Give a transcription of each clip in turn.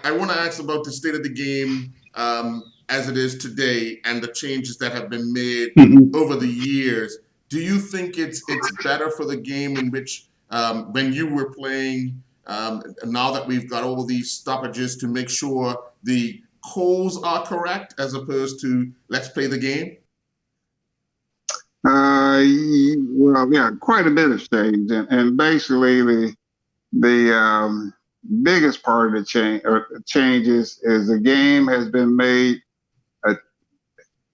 I want to ask about the state of the game as it is today and the changes that have been made Mhm. over the years. Do you think it's better for the game in which when you were playing, now that we've got all these stoppages to make sure the calls are correct as opposed to let's play the game? Well, yeah, quite a bit of change, and basically the biggest part of the changes is the game has been made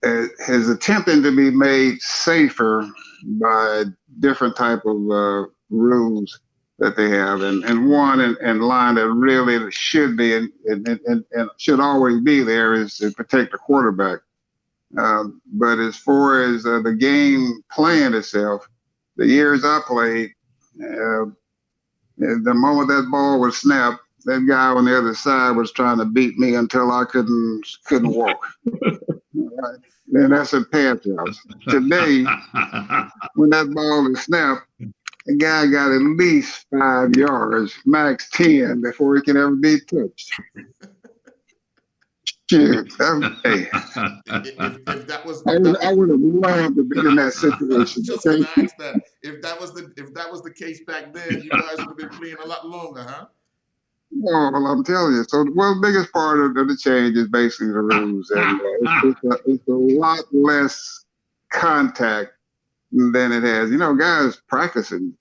uh, has attempted to be made safer by different type of rules that they have, and one in line that really should be and should always be there is to protect the quarterback. But as far as the game playing itself, the years I played, uh, the moment that ball was snapped, that guy on the other side was trying to beat me until I couldn't walk. Right? And that's in pass routes. Today, when that ball is snapped, the guy got at least 5 yards, max 10, before he can ever be touched. Shoot, hey, If that was I if would that I was would have loved to be in that I was situation. just Okay. gonna ask that. If that was the case back then, you guys would have been playing a lot longer, huh? Well, I'm telling you. So, well, the biggest part of the change is basically the rules, and it's a lot less contact than it has. You know, guys practice in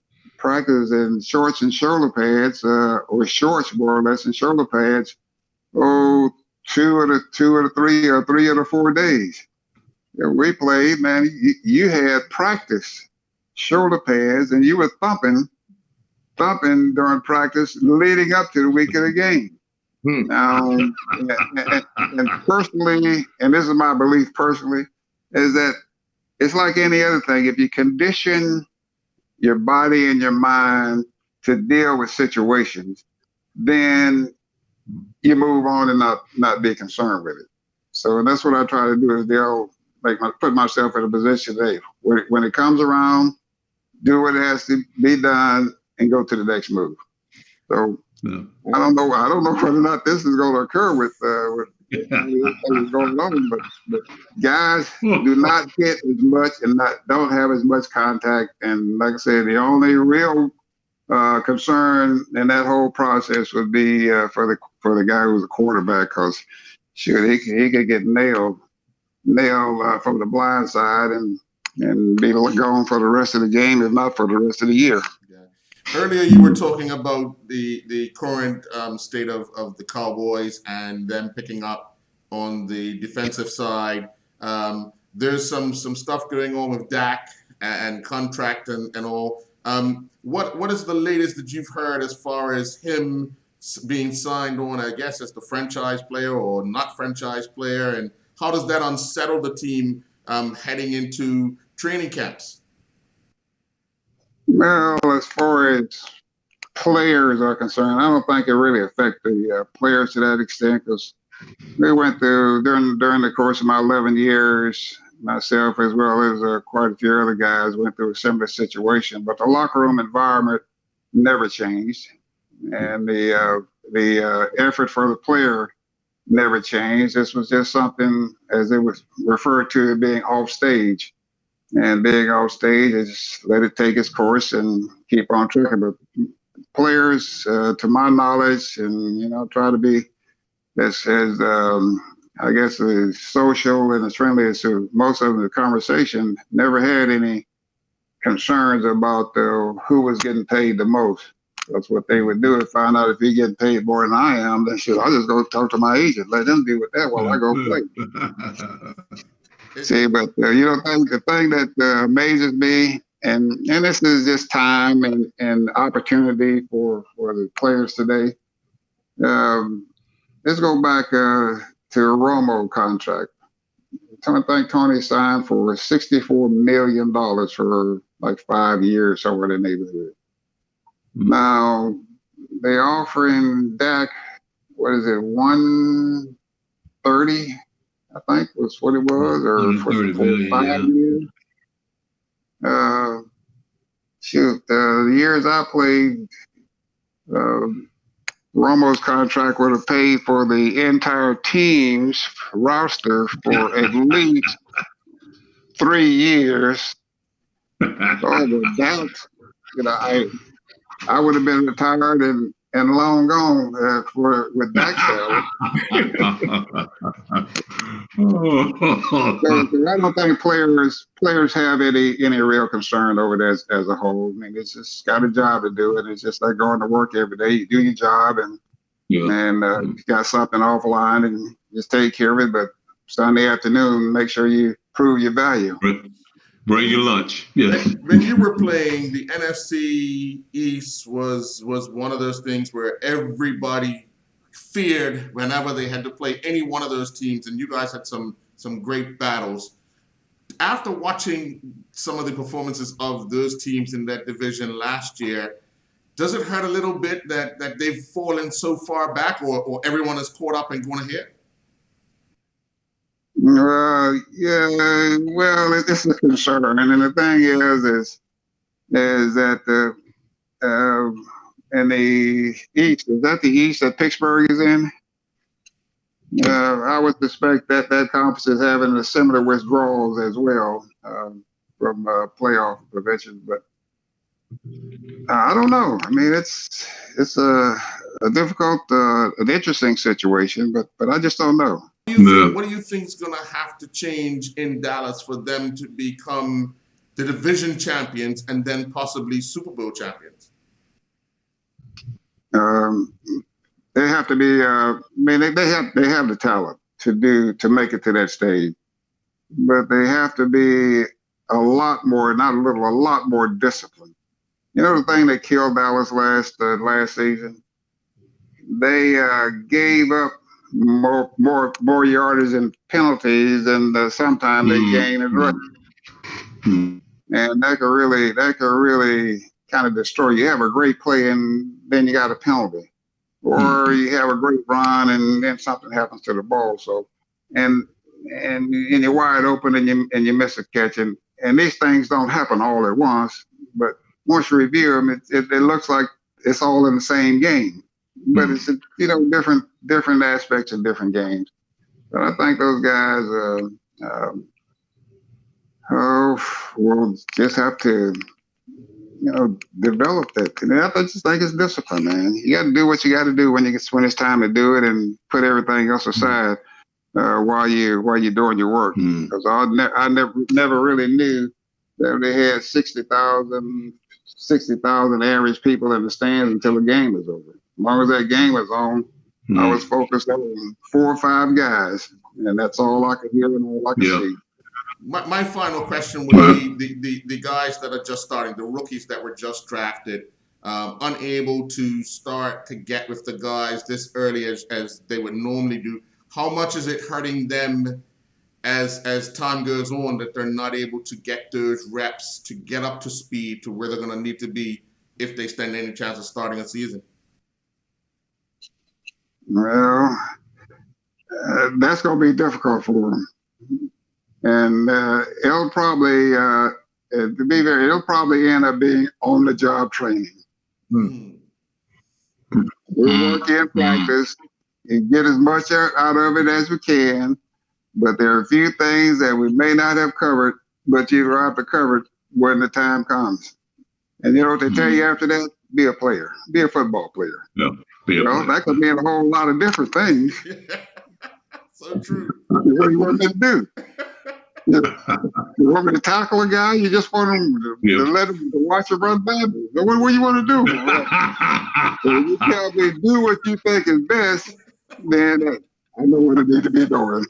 shorts and shoulder pads, or shorts more or less, and shoulder pads. Oh, 2 of the 3 or 3 of the 4 days. Yeah, we played, man. You had practice shoulder pads, and you were thumping during practice leading up to the week of the game. And personally, and this is my belief personally, is that it's like any other thing. If you condition your body and your mind to deal with situations, then you move on and not be concerned with it. So that's what I try to do is put myself in a position. Hey, when it comes around, do what has to be done and go to the next move. So Yeah. I don't know whether or not this is going to occur with everything going on, but guys do not hit as much and don't have as much contact. And like I said, the only real concern in that whole process would be for the guy who's a quarterback, because shoot, he could get nailed from the blind side and be gone for the rest of the game, if not for the rest of the year. Yeah. Earlier, you were talking about the current state of the Cowboys and them picking up on the defensive side. There's some stuff going on with Dak and contract and all. What is the latest that you've heard as far as him being signed on? I guess as the franchise player or not franchise player, and how does that unsettle the team heading into training camps? Well, as far as players are concerned, I don't think it really affects the players to that extent, because we went through during the course of my 11 years, myself as well as quite a few other guys went through a similar situation. But the locker room environment never changed, and the effort for the player never changed. This was just something, as it was referred to, being off stage. And being off stage, is let it take its course and keep on trucking. But players, to my knowledge, and try to be as I guess as social and as friendly as to most of the conversation, never had any concerns about who was getting paid the most. That's what they would do. If find out if he getting paid more than I am, then shit, I'll just go talk to my agent, let them deal with that while I go play. It, See, it, but the thing that amazes me, and this is just time and opportunity for the players today. Um, let's go back to a Romo contract. I think Tony signed for $64 million for like 5 years, somewhere in the neighborhood. Now they offering Dak, what is it, 130? I think was what it was, or for 5 years. Shoot, the years I played, uh, Romo's contract would have paid for the entire team's roster for at least 3 years. Oh, but Dallas, you know, I would have been retired and long gone for with Dak's salary. So I don't think players have any real concern over that as a whole. I mean, it's just got a job to do, and it's just like going to work every day. You do your job, and you got something off the line, and just take care of it. But Sunday afternoon, make sure you prove your value. Bring your lunch. Yes. When you were playing, the NFC East was one of those things where everybody feared whenever they had to play any one of those teams, and you guys had some great battles. After watching some of the performances of those teams in that division last year, does it hurt a little bit that they've fallen so far back, or everyone is caught up and going ahead? Yeah, well, it's a concern, and the thing is that in the East, is that the East that Pittsburgh is in? I would suspect that conference is having a similar withdrawals as well from playoff prevention, but I don't know. I mean, it's a difficult, an interesting situation, but I just don't know. What do you think is going to have to change in Dallas for them to become the division champions and then possibly Super Bowl champions? They have to be. I mean, they have the talent to make it to that stage, but they have to be a lot more, not a little, a lot more disciplined. You know, the thing that killed Dallas last season, they gave up more yardage and penalties than sometimes they gain in rushing, and that could really kind of destroy. You have a great play and then you got a penalty, or you have a great run and then something happens to the ball. So, and you're wide open and you miss a catch, and these things don't happen all at once. But once you review them, it looks like it's all in the same game. But it's different aspects of different games. But I think those guys will just have to develop that. And I just think it's discipline, man. You got to do what you got to do when it's time to do it, and put everything else aside while you're doing your work. Because I never really knew that they had 60,000 average people in the stands until the game was over. As long as that game was on, I was focused on 4 or 5 guys, and that's all I could hear and all I could see. My final question would be the guys that are just starting, the rookies that were just drafted, unable to start to get with the guys this early as they would normally do. How much is it hurting them as time goes on that they're not able to get those reps to get up to speed to where they're going to need to be if they stand any chance of starting a season? Well, that's going to be difficult for them. And it'll probably, it'll probably end up being on-the-job training. We work in practice and get as much out of it as we can, but there are a few things that we may not have covered, but you'll have to cover it when the time comes. And you know what they tell you after that? Be a player. Be a football player. Yeah, that could mean a whole lot of different things. So true. What do you want me to do? You want me to tackle a guy? You just want him to let him to watch him run by me? What do you want to do? So when you tell me do what you think is best, then I know what I need to be doing.